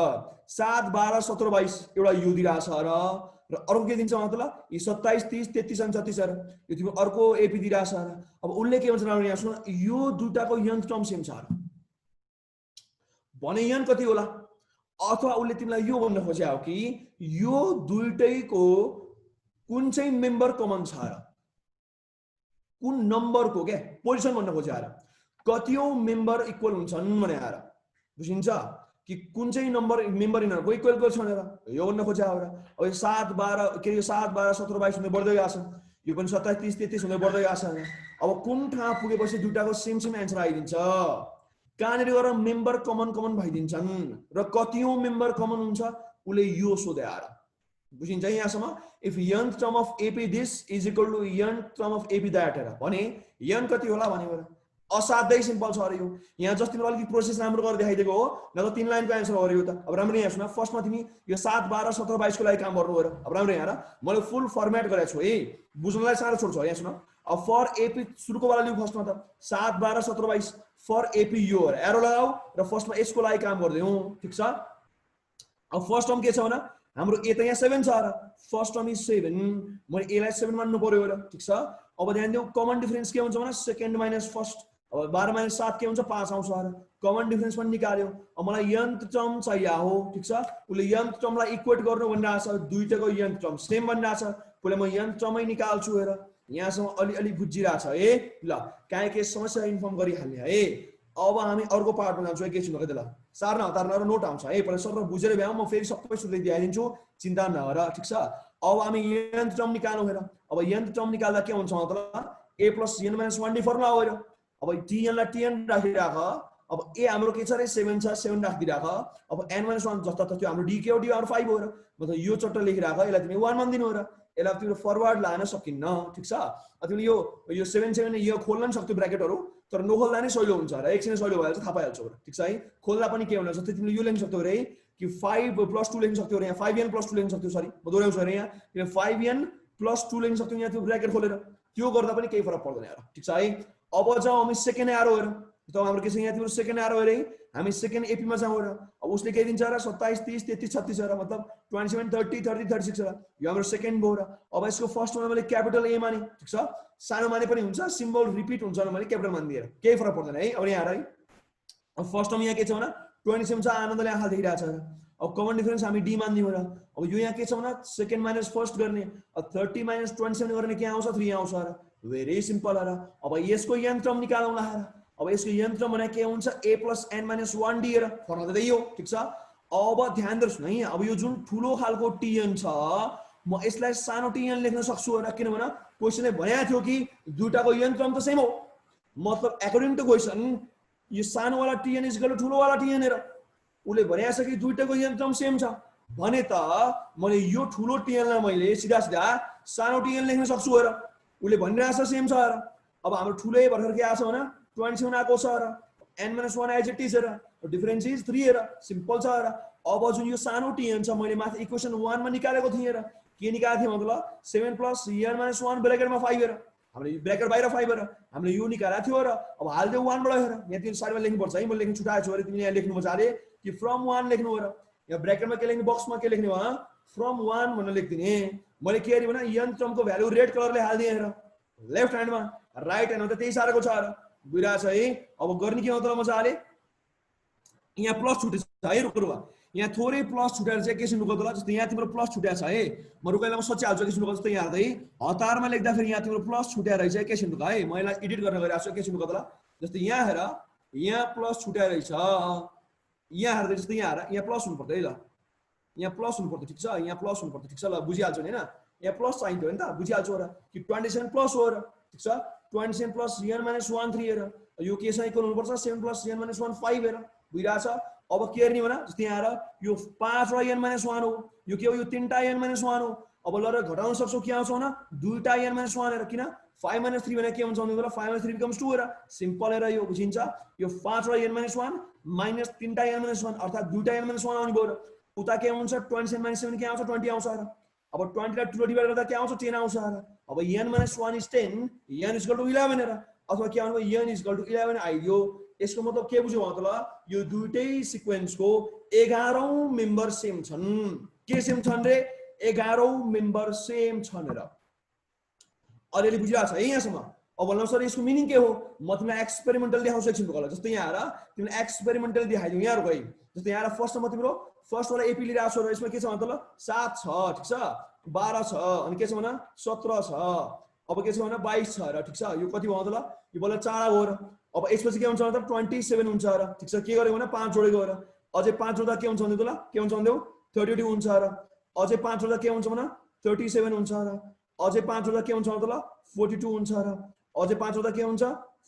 Speaker 1: 7, 12, 17, 22 एउटा यो दिइरहेछ हेर, र अर्को के दिन्छ मतलब यी 27, 30, 33 अनि 36 हेर, यो तिम्रो अर्को एपी दिइरहेछ हेर। अब उसले के भन्छ यहाँ सुन, यो दुईटाको nth टर्म सेम छ हेर भने n कति होला, अथवा उसले तिमीलाई यो भन्न खोज्या हो कि यो दुईटैको कुन चाहिँ मेम्बर कमन छ र, कुन नम्बरको के पोजिसन भन्न खोज्या हेर, कतियौं मेम्बर इक्वल हुन्छन् भने हेर, बुझिन्छ कि कुन चाहिँ नम्बर मेम्बर यिनीहरुको इक्वल इक्वल छ भनेर यो भन्न खोज्या हो र। अब 7, 12 के 7, 12, 17, 22 हुँदै बढ्दै गएको छ, यो पनि 27, 30, 33 हुँदै बढ्दै गएको छ। अब कुन ठाउँ पुगेपछि दुईटाको सेम सेम एन्सर आइदिन्छ, कहाँनिर गएर मेम्बर कमन कमन भइदिन्छन् र कतियौं मेम्बर कमन हुन्छ उले यो सोध्या हेर, बुझिन्छ यहाँसम्म। If nth term of AP this is equal to nth term of AP that हेर भने n कति होला भने असाध्यै सिम्पल छ अरे यो। यहाँ जस्ट तिम्रो अलिकति प्रोसेस राम्रो गरेर देखाइदिएको हो, न त 3 लाइनको एन्सर हो यो त। अब राम्रो यहाँ सुन, फर्स्टमा तिमी यो 7, 12, 17, 22 को लागि काम गर्नु हेर। अब राम्रो यहाँ मैले फुल फर्मेट गरेको छु है, बुझ्नलाई साह्रो छोड्छु यहाँ सुन। अब फर एपी सुरुको वाला लिऊ फर्स्टमा त 7, 12, 17, 22 फर एपी यो हेर, एरो लगाऊ र फर्स्टमा यसको लागि काम गर्दै हौ, ठीक छ। अब फर्स्ट टर्म के छ भने हाम्रो ए त यहाँ 7 छ र, फर्स्ट टर्म इज 7, मैले ए लाई 7 मान्नु पर्यो हेर, ठीक छ। अब ध्यान दिऊ कमन डिफरेन्स के हुन्छ भने सेकेन्ड माइनस फर्स्ट, अब 12 माइनस 7 के हुन्छ 5 आउँछ हेर, कमन डिफरेन्स पनि निकाल्यो। अब मलाई nth टर्म चाहिए हो, ठीक छ। उले nth टर्मलाई इक्वेट गर्नु भनिरहेछ, दुईटाको nth टर्म सेम भनिरहेछ, पहिले म nth टर्मै निकाल्छु हेर। यहाँसम्म अलि अलि बुझिरहेछ है। ल काहे के समस्या इन्फर्म गरिहाल्ने है। अब हामी अर्को पार्टमा जान्छौँ एकैछिन है त। ल सार्न हतार्न र नोट आउँछ है पहिला सर बुझेर भ्याउँ म फेरि सबै सुत्दै दिइहालिदिन्छु चिन्ता नगर ठिक छ अब हामी nth टर्म निकाल्नु हेर अब nth टर्म निकाल्दा के हुन्छ मतलब a + n - 1 d फर्मुला हो हेर अब tn लाई tn राखिराख अब a हाम्रो के छ रे 7 छ 7 राखिदिराख अब n - 1 जस्तो त त्यो हाम्रो d के हो d हाम्रो 5 हो र मतलब यो चट्ट लेखिराख यसलाई तिमी 1 मान्दिनु हो र यसलाई तिम्रो फरवर्ड लान सकिन्न ठिक छ तिमीले यो 7 7 यो खोल्न पनि सक्थ्यौ ब्र्याकेटहरु तर नखोल्दा नै सजिलो हुन्छ र एकछिन सजिलो भइहाल्छ थाहा पाइहाल्छौ ठिक छ है खोल्दा पनि के हुन्छ जस्तै तिमीले यो लेख्न सक्थ्यौ रे कि 5 + 2 लेख्न सक्थ्यौ रे यहाँ 5n + 2 लेख्न सक्थ्यौ सरी म दोहोर्याउँछु रे यहाँ 5n + 2 लेख्न सक्थ्यौ यहाँ त्यो ब्र्याकेट खोलेर त्यो गर्दा पनि केही फरक पर्दैन यार ठिक छ है अब जाउँ हामी सेकेन्ड एरो हेर त हाम्रो के छ यहाँ तिम्रो सेकेन्ड एरो हेरे हामी सेकेन्ड एपी मा जाउँ र अब उसले के दिन्छ र 27 30 33 36 र मतलब 27 30 30 36 र यो हाम्रो सेकेन्ड भयो र अब यसको फर्स्ट मा मैले क्यापिटल ए माने ठीक छ सानो माने पनि हुन्छ सिम्बल रिपिट हुन्छ भने मैले क्यापिटल मान दिएर केही फरक पर्दैन है अब यहाँ है अब फर्स्ट मा यहाँ के छ भने 27 छ आनन्दले आँखा देखिरहेछ र अब कमन डिफरेन्स हामी डी मान दियौ र अब यो यहाँ के छ भने सेकेन्ड माइनस फर्स्ट गर्ने अब 30 - 27 गर्ने के आउँछ 3 आउँछ र भेरी सिम्पल र अब यसको यन्त्रम निकालौँ ल अब यसको यन्त्रम भने के हुन्छ a + n - 1 d र फर्मुला त यो ठीक छ अब ध्यान दिनुस् है अब यो जुन ठुलो खालको tn छ म यसलाई सानो tn लेख्न सक्छु र किनभने क्वेशनले भनेको थियो कि दुईटाको यन्त्रम त सेम हो मतलब अकॉर्डिङ टु क्वेशन यो सानो वाला tn = ठुलो वाला tn र उले भनेको छ कि दुईटाको यन्त्रम सेम छ भने त मैले यो ठुलो tn लाई मैले सिधा सिधा सानो tn लेख्न सक्छु र उले भनिरहेछ सेम छ र अब हाम्रो ठुलै भर्खर के आछ भने 27 आको छ र n - 1 एज इट इज र डिफरेन्स इज 3 र सिम्पल छ र अब जुन यो सानो tn छ मैले माथि इक्वेसन 1 मा निकालेको थिए र के निकालेको थिए मतलब 7 + n - 1 ब्र्याकेटमा 5 र हामीले ब्र्याकेट बाहिर 5 र हामीले यो निकालेको थियो र अब हाल्दै 1 बाट हेर यहाँ तिमी साइडमा लेख्नु पर्छ है मैले लेख्न छुटाएको छु अरे तिमीले यहाँ लेख्नु मजाले कि फ्रम 1 लेख्नु हो र यहाँ ब्र्याकेटमा के लेख्ने बक्समा के लेख्ने हो फ्रम 1 भनेर लेख्दिने मैले के गरे भने यन्त्रमको भ्यालु रेड कलरले हाल्दिए हेर लेफ्ट ह्यान्डमा राइट ह्यान्डमा त त्यही सारेको छ र बुझिरहेछ है अब गर्ने के हो त मजाले यहाँ प्लस छुटेछ है रुकुरुवा यहाँ थोरै प्लस छुटेर चाहिँ के सुन्नुको त जस्तै यहाँ तिम्रो प्लस छुटेको छ है म रुकैलाई म सच्याल्छु के सुन्नुको जस्तै यहाँ है हतारमा लेख्दा फेरि यहाँ तिम्रो प्लस छुटेर रहेछ के सुन्नुको है मैले एडिट गर्न गइरहेको छु के सुन्नुको त जस्तै यहाँ हेर यहाँ प्लस छुटेर रहेछ यहाँ हेर्दै जस्तै यहाँ हेर यहाँ प्लस हुनु पर्छ है ल यहाँ प्लस हुनु पर्छ ठीक छ यहाँ प्लस हुनु पर्छ ठीक छ ल बुझिहाल्छु नि हैन यहाँ प्लस चाहिन्थ्यो नि त बुझिहाल्छु र कि 27 प्लस हो र ठीक छ 27 + n - 1 3 हेर यो के छ इक्वल हुनुपर्छ 7 + n - 1 5 हेर बुझिरहेछ अब के गर्ने भने जस्तै यहाँ हेर यो 5 र n - 1 हो यो के हो यो तीनटा n - 1 हो अब ल र घटाउन सक्छौ के आउँछ भने दुईटा n - 1 हेर किन 5 - 3 भने के हुन्छ भने 5 - 3 becomes 2 हेर सिम्पल हेर यो बुझिन्छ यो 5 र n - 1 माइनस तीनटा n - 1 अर्थात दुईटा n - 1 आउने भयो र उता के हुन्छ 27 - 7 के आउँछ 20 आउँछ हेर अब 20 लाई 2 डिवाइड गर्दा के आउँछ 10 आउँछ हेर अब n - 1 is 10 n = 11 हेर अथवा के आउनु n = 11 आइदियो यसको मतलब के बुझ्यौ मतलब यो दुईटै सिक्वेन्सको 11औं मेम्बर सेम छन् के सेम छन् रे 11औं मेम्बर सेम छन् र अलिअलि बुझिरहेछ है यहाँसम्म अब भन्नु सर यसको मिनिङ के हो म तिमीलाई एक्सपेरिमेन्टल देखाउँछु एकछिन होला जस्तै यहाँ हेर तिमीलाई एक्सपेरिमेन्टल देखाइदिउँ यहाँ गइ जस्तै यहाँ फर्स्टमा तिम्रो फर्स्ट वाला एपी लिइरहेको छ र यसमा के छ मतलब 7 छ ठीक छ 12 छ अनि के छ भने 17 छ अब के छ भने 22 छ र ठीक छ यो कति भयो मतलब यो बल्ल 4 हो र अब यसपछि के हुन्छ मतलब 27 हुन्छ र ठीक छ के गर्यो भने 5 जोडेको र अझै 5 जोड्दा के हुन्छ भन्दै तल के हुन्छ भन्दै 32 हुन्छ र अझै 5 जोड्दा के हुन्छ भने 37 हुन्छ र अझै 5 जोड्दा के हुन्छ तल 42 हुन्छ र अझै 5 जोड्दा के हुन्छ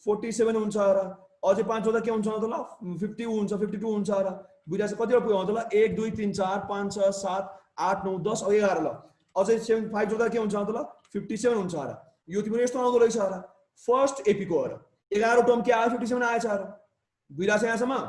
Speaker 1: 47 हुन्छ र अझै 5 जोड्दा के हुन्छ तल 50 हुन्छ 52 हुन्छ र बुझिरहेछ कति पुग्यो तल 1 2 3 4 5 6 7 8 9 10 अब 11 ल अझै 7 5 जोड्दा के हुन्छ तल 57 हुन्छ र यो तिम्रो यस्तो आउँदो रहेछ र फर्स्ट एपी को र 11 टर्म के आयो 57 आएछ र बुझिरहेछ यहाँसम्म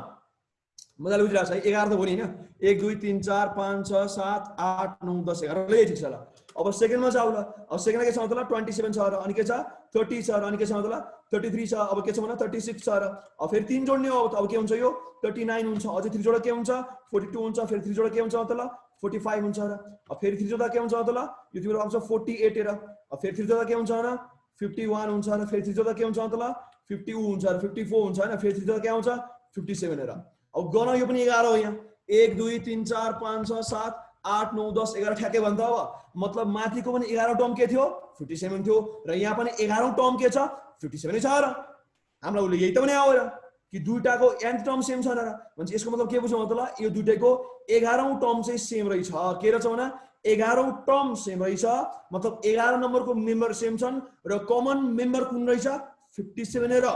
Speaker 1: मजाले बुझिरहेछ है 11 त हो नि हैन 1 2 3 4 5 6 7 8 9 10 11 ले ठीक छ ल अब सेकेन्डमा जाऊ ल अब सेकेन्डमा के छ मतलब 27 छ र अनि के छ 30 छ र अनि के छ मतलब 33 छ अब के छ भने 36 छ र अब फेरि 3 जोड्ने हो अब के हुन्छ यो 39 हुन्छ अझै 3 जोड्दा के हुन्छ 42 हुन्छ फेरि 3 जोड्दा के हुन्छ मतलब 45 हुन्छ र अब फेरि 3 जोड्दा के हुन्छ मतलब यो तिम्रो आउँछ 48 र अब फेरि 3 जोड्दा के हुन्छ भने 51 हुन्छ र फेरि 3 जोड्दा के हुन्छ मतलब 50 हुन्छ र 54 हुन्छ हैन फेरि 3 जोड्दा के आउँछ 57 र अब गन यो पनि 11 हो यहाँ 1 2 3 4 5 6 7 8 9 10 11 ठ्याक्कै भन्छ अब मतलब माथिको पनि 11 टर्म के थियो 57 थियो र यहाँ पनि 11औं टर्म के छ 57 छ र हामीलाई उले यही त भने आयो र कि दुईटाको nth टर्म सेम छ र भन्छ यसको मतलब के बुझ्यौ त ल यो दुईटैको 11औं टर्म चाहिँ सेम रहेछ के रहेछ भने 11औं टर्म सेम रहेछ मतलब 11 नम्बरको मेम्बर सेम छन् र कमन मेम्बर कुन रहेछ 57 र